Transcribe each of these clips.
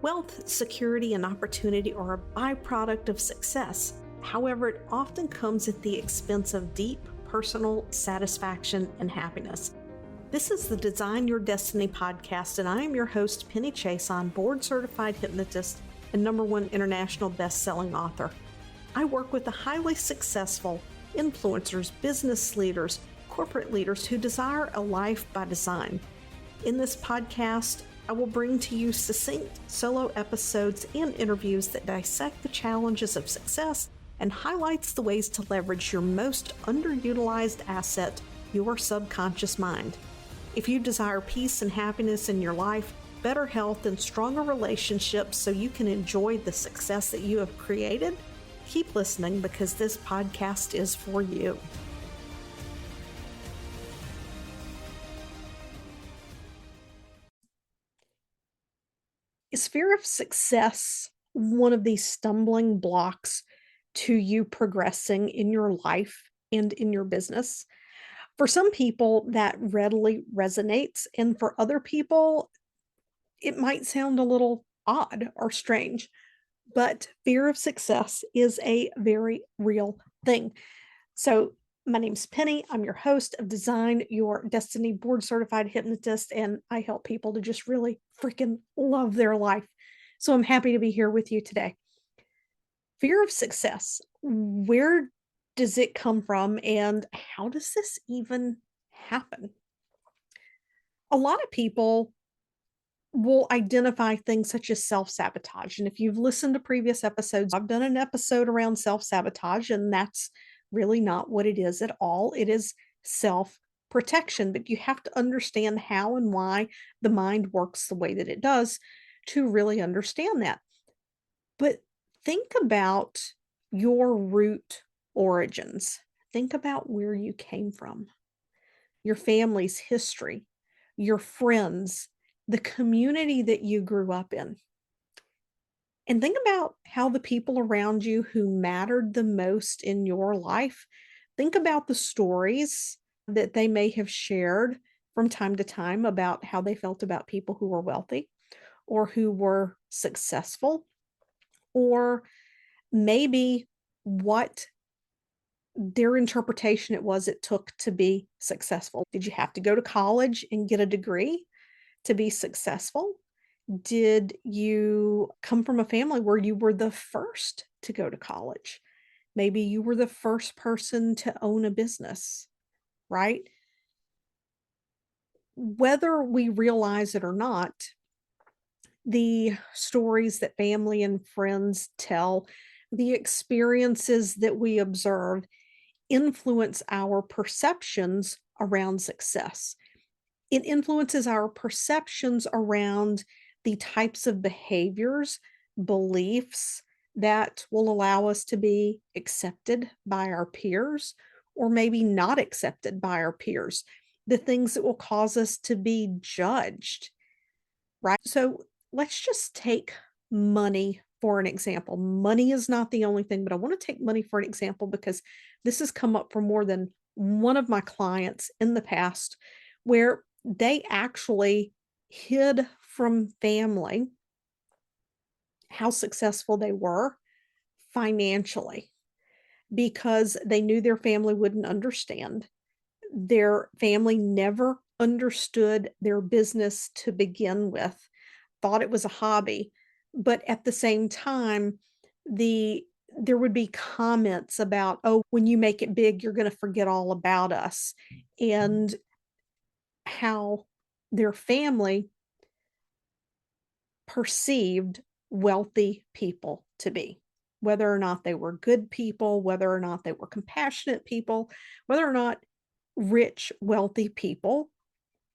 Wealth, security, and opportunity are a byproduct of success. However, it often comes at the expense of deep personal satisfaction and happiness. This is the Design Your Destiny podcast, and I am your host, Penny Chason, board-certified hypnotist and #1 international best-selling author. I work with the highly successful influencers, business leaders, corporate leaders who desire a life by design. In this podcast, I will bring to you succinct solo episodes and interviews that dissect the challenges of success and highlights the ways to leverage your most underutilized asset, your subconscious mind. If you desire peace and happiness in your life, better health, and stronger relationships so you can enjoy the success that you have created, keep listening because this podcast is for you. Is fear of success one of these stumbling blocks to you progressing in your life and in your business? For some people, that readily resonates, and for other people, it might sound a little odd or strange, but fear of success is a very real thing. So, my name's Penny. I'm your host of Design Your Destiny, board certified hypnotist, and I help people to just really freaking love their life. So, I'm happy to be here with you today. Fear of success. Where does it come from, and how does this even happen? A lot of people will identify things such as self-sabotage. And if you've listened to previous episodes, I've done an episode around self-sabotage, and that's really not what it is at all. It is self-protection, but you have to understand how and why the mind works the way that it does to really understand that. But think about your root origins. Think about where you came from, your family's history, your friends, the community that you grew up in. And think about how the people around you who mattered the most in your life, think about the stories that they may have shared from time to time about how they felt about people who were wealthy or who were successful, or maybe what their interpretation it took to be successful. Did you have to go to college and get a degree to be successful? Did you come from a family where you were the first to go to college? Maybe you were the first person to own a business, right? Whether we realize it or not, the stories that family and friends tell, the experiences that we observe influence our perceptions around success. It influences our perceptions around the types of behaviors, beliefs that will allow us to be accepted by our peers or maybe not accepted by our peers, the things that will cause us to be judged, right? So let's just take money for an example. Money is not the only thing, but I want to take money for an example because this has come up for more than one of my clients in the past where they actually hid from family how successful they were financially because they knew their family wouldn't understand. Their family never understood their business to begin with, thought it was a hobby, but at the same time, there would be comments about, "Oh, when you make it big, you're gonna forget all about us," and how their family perceived wealthy people to be, whether or not they were good people, whether or not they were compassionate people, whether or not rich, wealthy people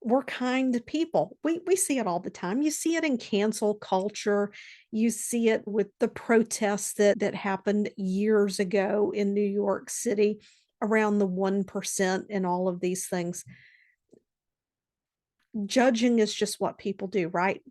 were kind people. We see it all the time. You see it in cancel culture. You see it with the protests that happened years ago in New York City around the 1% and all of these things. Judging is just what people do, right?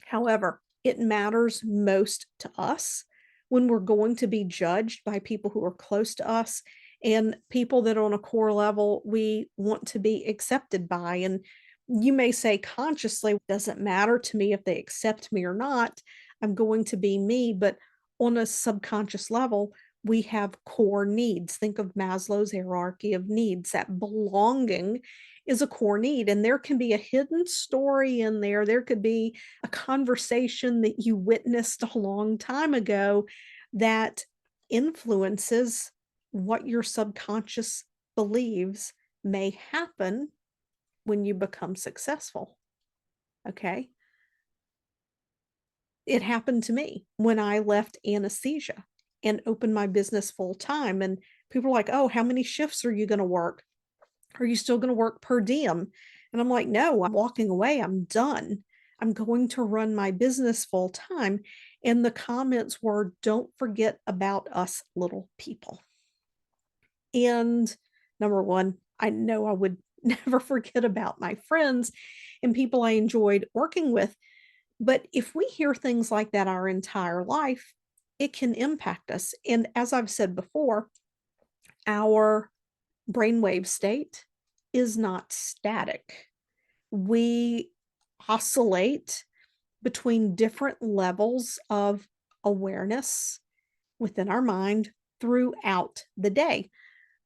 However, it matters most to us when we're going to be judged by people who are close to us and people that on a core level we want to be accepted by. And You may say consciously, doesn't matter to me if they accept me or not. I'm going to be me. But on a subconscious level, we have core needs. Think of Maslow's hierarchy of needs. That belonging is a core need. And there can be a hidden story in there. There could be a conversation that you witnessed a long time ago that influences what your subconscious believes may happen when you become successful. Okay. It happened to me when I left anesthesia and opened my business full time. And people are like, oh, how many shifts are you going to work? Are you still going to work per diem? And I'm like, no, I'm walking away. I'm done. I'm going to run my business full time. And the comments were, don't forget about us little people. And number one, I know I would never forget about my friends and people I enjoyed working with. But if we hear things like that our entire life, it can impact us. And as I've said before, our brainwave state is not static. We oscillate between different levels of awareness within our mind throughout the day.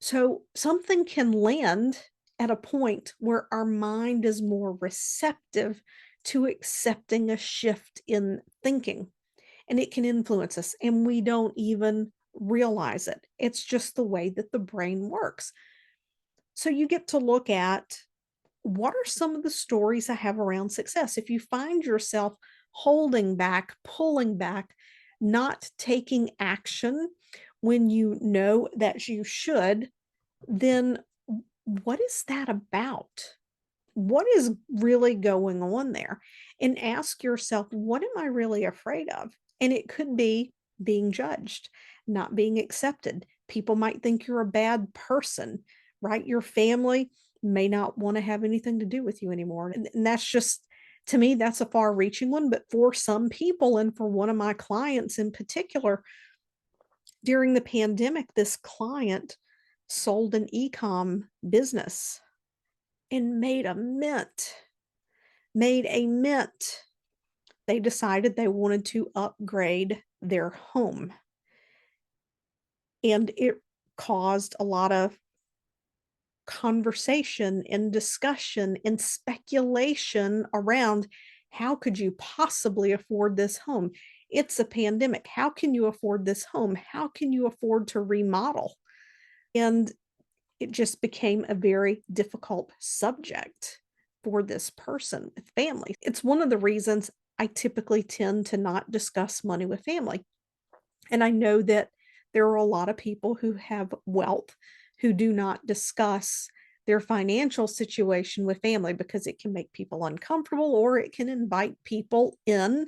So something can land at a point where our mind is more receptive to accepting a shift in thinking, and it can influence us, and we don't even realize it. It's just the way that the brain works. So you get to look at, what are some of the stories I have around success? If you find yourself holding back, pulling back, not taking action when you know that you should, then what is that about? What is really going on there? And ask yourself, what am I really afraid of? And it could be being judged, not being accepted. People might think you're a bad person, right? Your family may not want to have anything to do with you anymore. And that's just, to me, that's a far reaching one. But for some people, and for one of my clients in particular, during the pandemic, this client sold an e-com business and made a mint. They decided they wanted to upgrade their home. And it caused a lot of conversation and discussion and speculation around, how could you possibly afford this home? It's a pandemic. How can you afford this home? How can you afford to remodel? And it just became a very difficult subject for this person with family. It's one of the reasons I typically tend to not discuss money with family. And I know that there are a lot of people who have wealth who do not discuss their financial situation with family because it can make people uncomfortable, or it can invite people in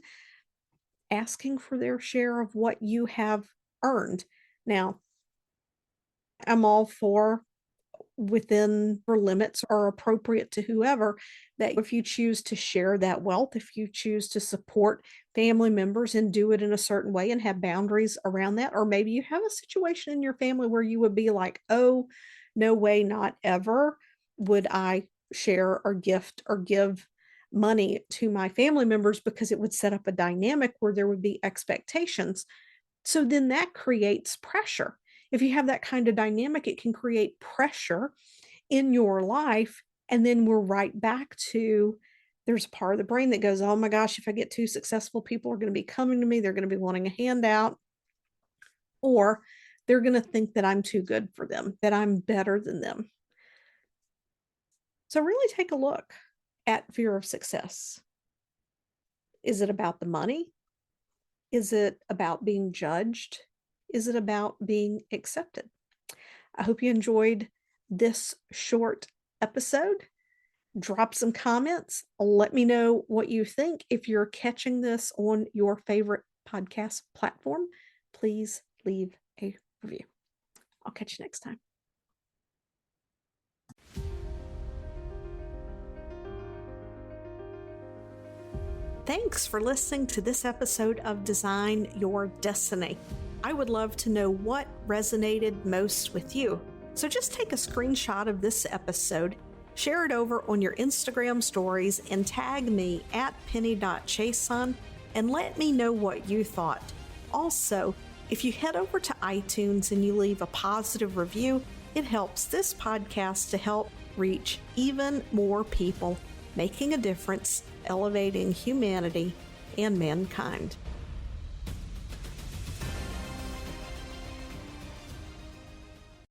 asking for their share of what you have earned. Now, I'm all for, within your limits are appropriate to whoever, that if you choose to share that wealth, if you choose to support family members and do it in a certain way and have boundaries around that, or maybe you have a situation in your family where you would be like, oh, no way, not ever would I share or gift or give money to my family members, because it would set up a dynamic where there would be expectations. So then that creates pressure. If you have that kind of dynamic, it can create pressure in your life. And then we're right back to, there's a part of the brain that goes, oh my gosh, if I get too successful, people are going to be coming to me. They're going to be wanting a handout, or they're going to think that I'm too good for them, that I'm better than them. So really take a look at fear of success. Is it about the money? Is it about being judged? Is it about being accepted? I hope you enjoyed this short episode. Drop some comments. Let me know what you think. If you're catching this on your favorite podcast platform, please leave a review. I'll catch you next time. Thanks for listening to this episode of Design Your Destiny. I would love to know what resonated most with you. So just take a screenshot of this episode Share it over on your Instagram stories and tag me at penny.chason and let me know what you thought. Also, if you head over to iTunes and you leave a positive review, it helps this podcast to help reach even more people, making a difference, elevating humanity and mankind.